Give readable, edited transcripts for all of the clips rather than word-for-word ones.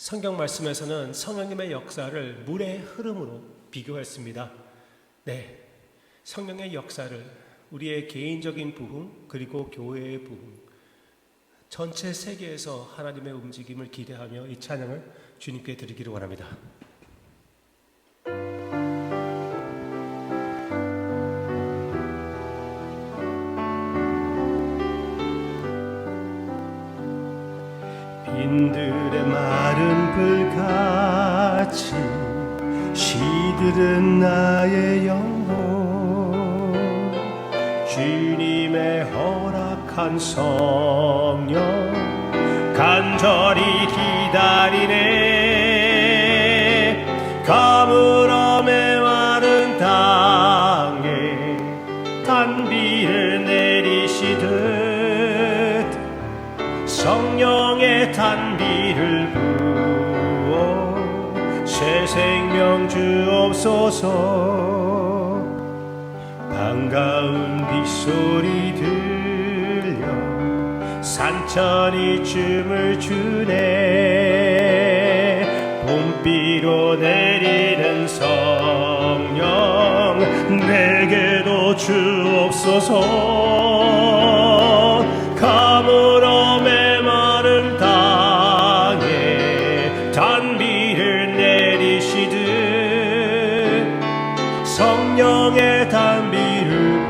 성경 말씀에서는 성령님의 역사를 물의 흐름으로 비교했습니다. 네, 성령의 역사를 우리의 개인적인 부흥 그리고 교회의 부흥, 전체 세계에서 하나님의 움직임을 기대하며 이 찬양을 주님께 드리기를 원합니다. 빈들의 마른 불같이 시들은 나의 영혼, 주님의 허락한 성령 간절히 기다리네. 가물어 메마른 땅에 단비를 내리시듯 성령의 단비를 부어 새 생명 주옵소서. 반가운 빗소리 들려 산천이 춤을 추네. 봄비로 내리는 성령 내게도 주옵소서. 가물어 메마른 땅에 단비를 내리시듯 성령의 단비를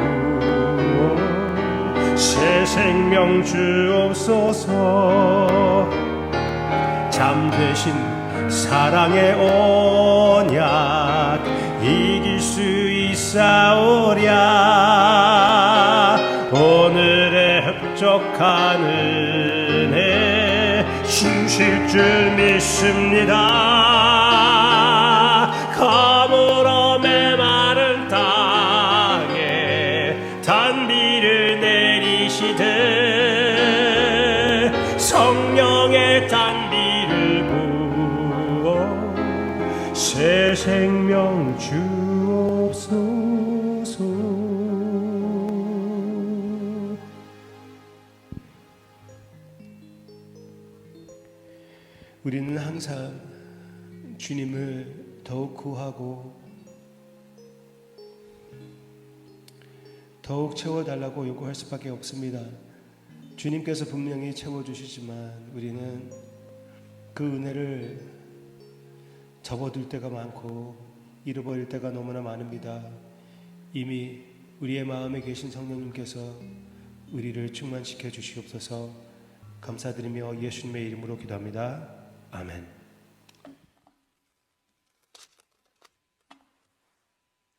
부어 새 생명 주옵소서. 잠드신 사랑의 언약 이길 수 있사오랴. 오늘의 흡족한 은혜 주실 줄 믿습니다. 가물어 메마른 땅에 단비를 내리시되 성령의 단비를 부어 새 생명 주옵소서. 우리는 항상 주님을 더욱 구하고 더욱 채워달라고 요구할 수밖에 없습니다. 주님께서 분명히 채워주시지만 우리는 그 은혜를 접어둘 때가 많고 잃어버릴 때가 너무나 많습니다. 이미 우리의 마음에 계신 성령님께서 우리를 충만시켜 주시옵소서. 감사드리며 예수님의 이름으로 기도합니다. 아멘.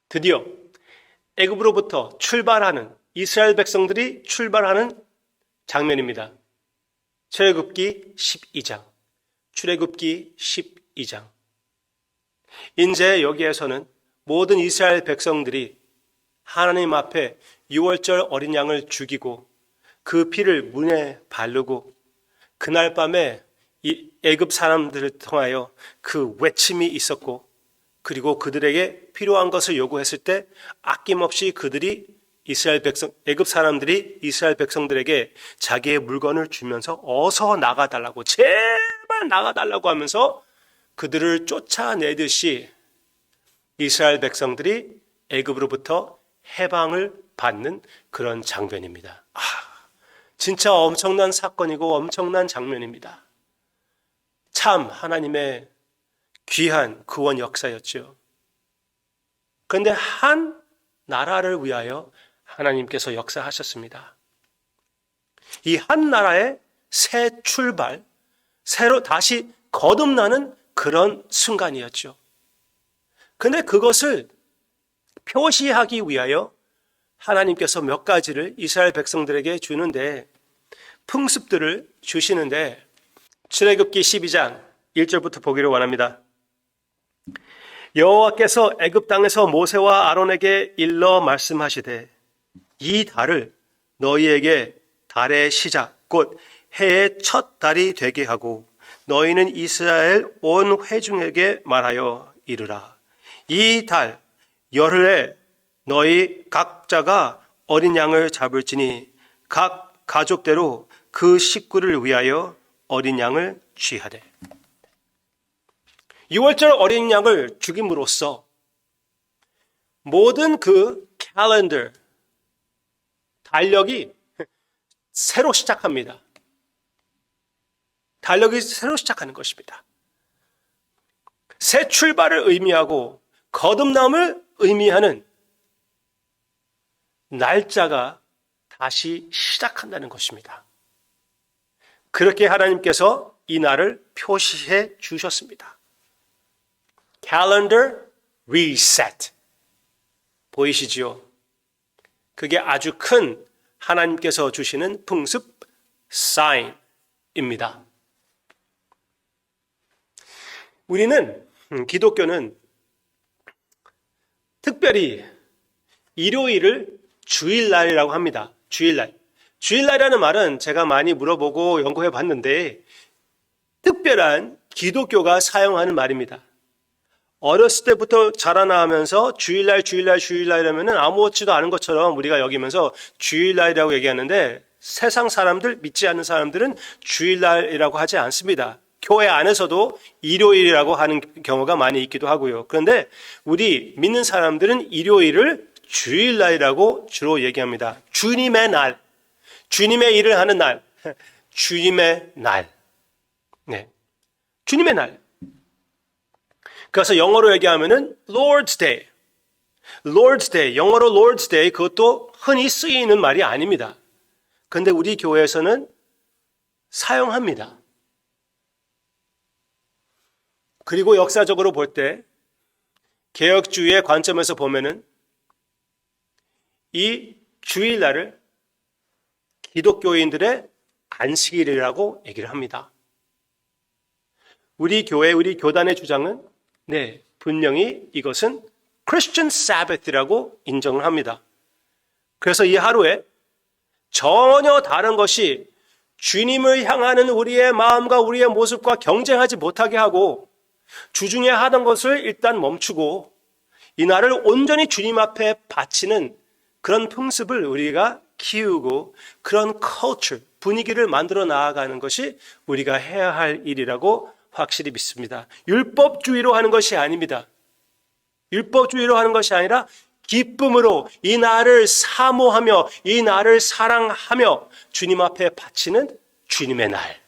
드디어 애굽으로부터 출발하는 이스라엘 백성들이 출발하는 장면입니다. 출애굽기 12장, 출애굽기 12장. 이제 여기에서는 모든 이스라엘 백성들이 하나님 앞에 유월절 어린 양을 죽이고 그 피를 문에 바르고 그날 밤에 이 애굽 사람들을 통하여 그 외침이 있었고, 그리고 그들에게 필요한 것을 요구했을 때 아낌없이 그들이 애굽 사람들이 이스라엘 백성들에게 자기의 물건을 주면서 어서 나가달라고, 제발 나가달라고 하면서 그들을 쫓아내듯이 이스라엘 백성들이 애굽으로부터 해방을 받는 그런 장면입니다. 진짜 엄청난 사건이고 엄청난 장면입니다. 참 하나님의 귀한 구원 역사였죠. 그런데 한 나라를 위하여 하나님께서 역사하셨습니다. 이 한 나라의 새 출발, 새로 다시 거듭나는 그런 순간이었죠. 그런데 그것을 표시하기 위하여 하나님께서 몇 가지를 이스라엘 백성들에게 주는데, 풍습들을 주시는데, 출애굽기 12장 1절부터 보기를 원합니다. 여호와께서 애굽 땅에서 모세와 아론에게 일러 말씀하시되, 이 달을 너희에게 달의 시작 곧 해의 첫 달이 되게 하고 너희는 이스라엘 온 회중에게 말하여 이르라. 이 달 열흘에 너희 각자가 어린 양을 잡을지니 각 가족대로 그 식구를 위하여 어린 양을 취하되. 6월절 어린 양을 죽임으로써 모든 그 캘린더, 달력이 새로 시작합니다. 달력이 새로 시작하는 것입니다. 새 출발을 의미하고 거듭남을 의미하는 날짜가 다시 시작한다는 것입니다. 그렇게 하나님께서 이 날을 표시해 주셨습니다. Calendar reset. 보이시지요? 그게 아주 큰 하나님께서 주시는 풍습 사인입니다. 우리는 기독교는 특별히 일요일을 주일날이라고 합니다. 주일날. 주일날이라는 말은 제가 많이 물어보고 연구해 봤는데 특별한 기독교가 사용하는 말입니다. 어렸을 때부터 자라나면서 주일날 이러면은 아무렇지도 않은 것처럼 우리가 여기면서 주일날이라고 얘기하는데 세상 사람들, 믿지 않는 사람들은 주일날이라고 하지 않습니다. 교회 안에서도 일요일이라고 하는 경우가 많이 있기도 하고요. 그런데 우리 믿는 사람들은 일요일을 주일날이라고 주로 얘기합니다. 주님의 날, 주님의 일을 하는 날, 주님의 날. 네, 주님의 날. 그래서 영어로 얘기하면은 Lord's Day. Lord's Day, 영어로 Lord's Day, 그것도 흔히 쓰이는 말이 아닙니다. 그런데 우리 교회에서는 사용합니다. 그리고 역사적으로 볼 때 개혁주의의 관점에서 보면은 이 주일날을 기독교인들의 안식일이라고 얘기를 합니다. 우리 교회, 우리 교단의 주장은 분명히 이것은 Christian Sabbath라고 인정을 합니다. 그래서 이 하루에 전혀 다른 것이 주님을 향하는 우리의 마음과 우리의 모습과 경쟁하지 못하게 하고 주중에 하던 것을 일단 멈추고 이 날을 온전히 주님 앞에 바치는 그런 풍습을 우리가 키우고 그런 culture, 분위기를 만들어 나아가는 것이 우리가 해야 할 일이라고 확실히 믿습니다. 율법주의로 하는 것이 아닙니다. 율법주의로 하는 것이 아니라 기쁨으로 이 날을 사모하며 이 날을 사랑하며 주님 앞에 바치는 주님의 날.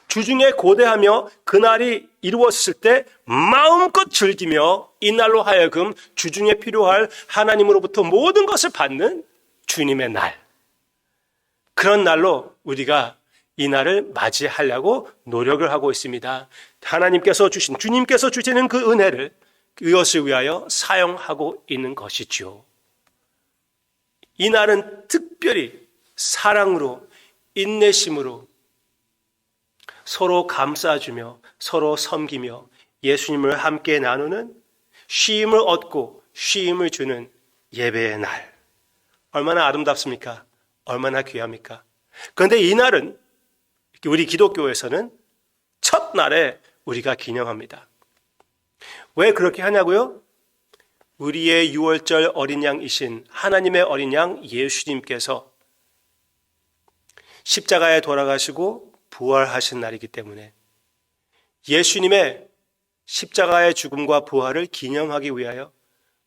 주중에 고대하며 그날이 이루어졌을 때 마음껏 즐기며 이 날로 하여금 주중에 필요할 하나님으로부터 모든 것을 받는 주님의 날. 그런 날로 우리가 이 날을 맞이하려고 노력을 하고 있습니다. 하나님께서 주신, 주님께서 주시는 그 은혜를 이것을 위하여 사용하고 있는 것이죠. 이 날은 특별히 사랑으로, 인내심으로 서로 감싸주며 서로 섬기며 예수님을 함께 나누는 쉼을 얻고 쉼을 주는 예배의 날. 얼마나 아름답습니까? 얼마나 귀합니까? 그런데 이 날은 우리 기독교에서는 첫날에 우리가 기념합니다. 왜 그렇게 하냐고요? 우리의 6월절 어린 양이신 하나님의 어린 양 예수님께서 십자가에 돌아가시고 부활하신 날이기 때문에 예수님의 십자가의 죽음과 부활을 기념하기 위하여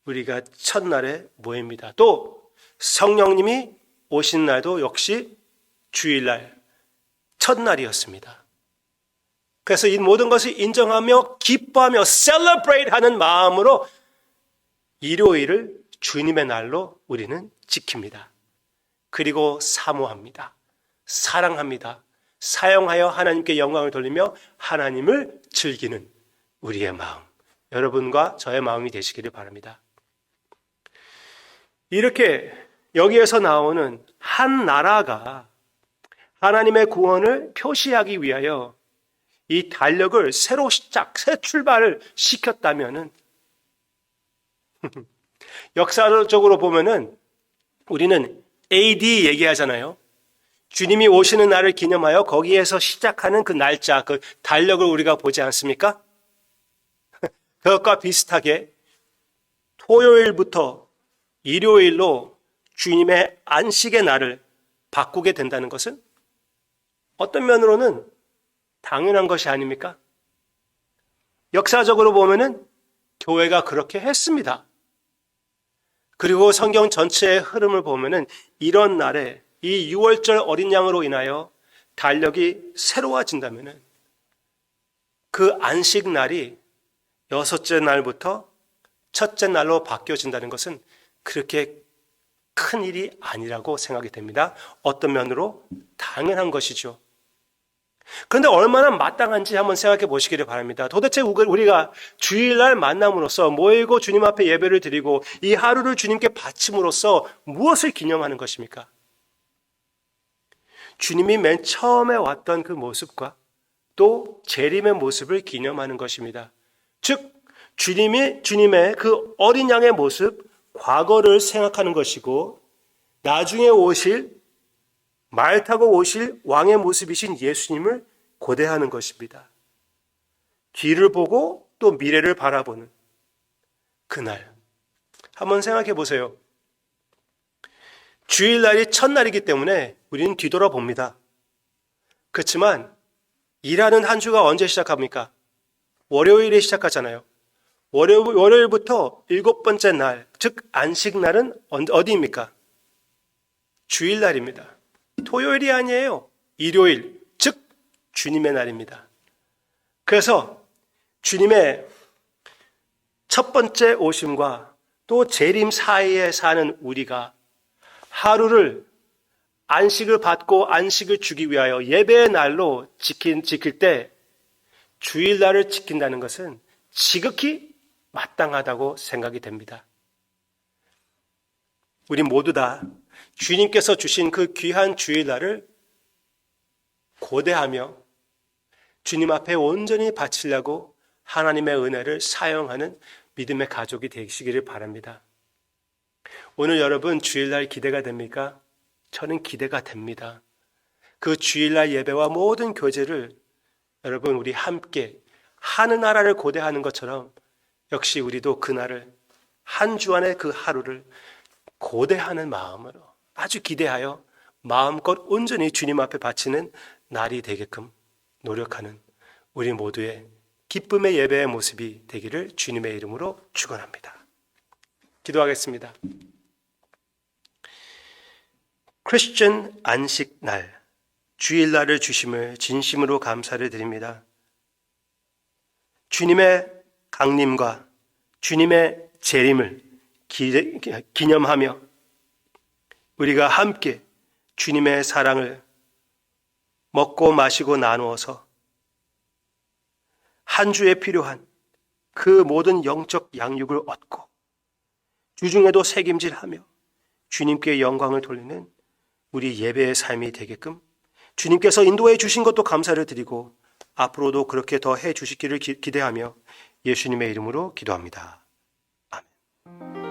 우리가 첫날에 모입니다. 또 성령님이 오신 날도 역시 주일날 첫날이었습니다. 그래서 이 모든 것을 인정하며 기뻐하며 celebrate 하는 마음으로 일요일을 주님의 날로 우리는 지킵니다. 그리고 사모합니다. 사랑합니다. 사용하여 하나님께 영광을 돌리며 하나님을 즐기는 우리의 마음. 여러분과 저의 마음이 되시기를 바랍니다. 이렇게 여기에서 나오는 한 나라가 하나님의 구원을 표시하기 위하여 이 달력을 새로 새 출발을 시켰다면은 역사적으로 보면은 우리는 AD 얘기하잖아요. 주님이 오시는 날을 기념하여 거기에서 시작하는 그 날짜, 그 달력을 우리가 보지 않습니까? 그것과 비슷하게 토요일부터 일요일로 주님의 안식의 날을 바꾸게 된다는 것은 어떤 면으로는 당연한 것이 아닙니까? 역사적으로 보면은 교회가 그렇게 했습니다. 그리고 성경 전체의 흐름을 보면은 이런 날에 이 6월절 어린 양으로 인하여 달력이 새로워진다면은 그 안식 날이 6째 날부터 첫째 날로 바뀌어진다는 것은 그렇게 큰 일이 아니라고 생각이 됩니다. 어떤 면으로 당연한 것이죠. 그런데 얼마나 마땅한지 한번 생각해 보시기를 바랍니다. 도대체 우리가 주일날 만남으로써 모이고 주님 앞에 예배를 드리고 이 하루를 주님께 바침으로써 무엇을 기념하는 것입니까? 주님이 맨 처음에 왔던 그 모습과 또 재림의 모습을 기념하는 것입니다. 즉 주님의 그 어린 양의 모습, 과거를 생각하는 것이고 나중에 오실 말 타고 오실 왕의 모습이신 예수님을 고대하는 것입니다. 뒤를 보고 또 미래를 바라보는 그날. 한번 생각해 보세요. 주일날이 첫날이기 때문에 우리는 뒤돌아봅니다. 그렇지만 일하는 한 주가 언제 시작합니까? 월요일에 시작하잖아요. 월요일부터 7번째 날, 즉 안식날은 어디입니까? 주일날입니다. 토요일이 아니에요. 일요일, 즉 주님의 날입니다. 그래서 주님의 첫 번째 오심과 또 재림 사이에 사는 우리가 하루를 안식을 받고 안식을 주기 위하여 예배의 날로 지킬 때 주일날을 지킨다는 것은 지극히 마땅하다고 생각이 됩니다. 우리 모두 다 주님께서 주신 그 귀한 주일날을 고대하며 주님 앞에 온전히 바치려고 하나님의 은혜를 사용하는 믿음의 가족이 되시기를 바랍니다. 오늘 여러분 주일날 기대가 됩니까? 저는 기대가 됩니다. 그 주일날 예배와 모든 교제를 여러분 우리 함께 하늘나라를 고대하는 것처럼 역시 우리도 그날을 한 주 안의 그 하루를 고대하는 마음으로 아주 기대하여 마음껏 온전히 주님 앞에 바치는 날이 되게끔 노력하는 우리 모두의 기쁨의 예배의 모습이 되기를 주님의 이름으로 축원합니다. 기도하겠습니다. 크리스천 안식날, 주일날을 주심을 진심으로 감사를 드립니다. 주님의 강림과 주님의 재림을 기념하며 우리가 함께 주님의 사랑을 먹고 마시고 나누어서 한 주에 필요한 그 모든 영적 양육을 얻고 주중에도 책임질하며 주님께 영광을 돌리는 우리 예배의 삶이 되게끔 주님께서 인도해 주신 것도 감사를 드리고 앞으로도 그렇게 더 해 주시기를 기대하며 예수님의 이름으로 기도합니다. 아멘.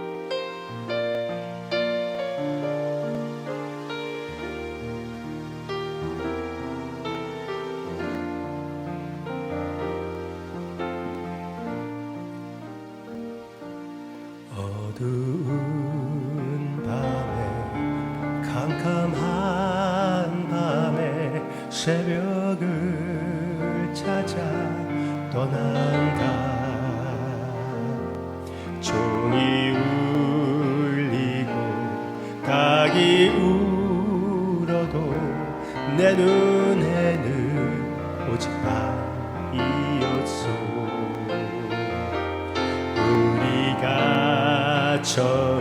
어두운 밤에 캄캄한 밤에 새벽을 찾아 떠난다. 종이 울리고 닭이 울어도 내 눈에는 오직 밤이었소. 우리가 처음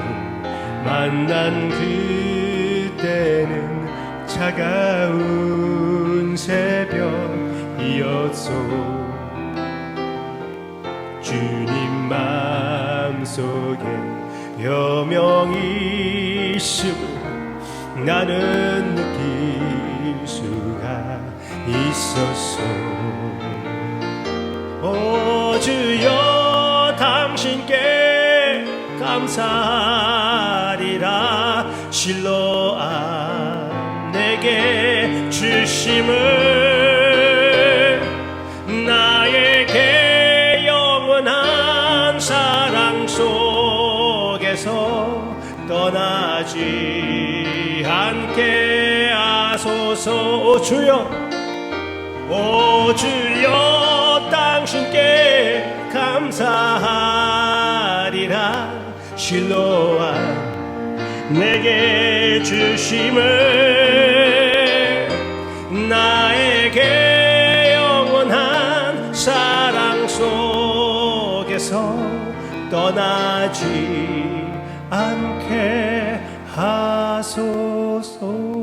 만난 그때는 차가운 새벽이었소. 주님 마음속에 여명이심을 나는 느낄 수가 있었소. 오 주여 당신께 감사리라. 실로암 내게 주심을 나에게 영원한 사랑 속에서 떠나지 않게 하소서. 오 주여 당신께 실로와 내게 주심을 나에게 영원한 사랑 속에서 떠나지 않게 하소서.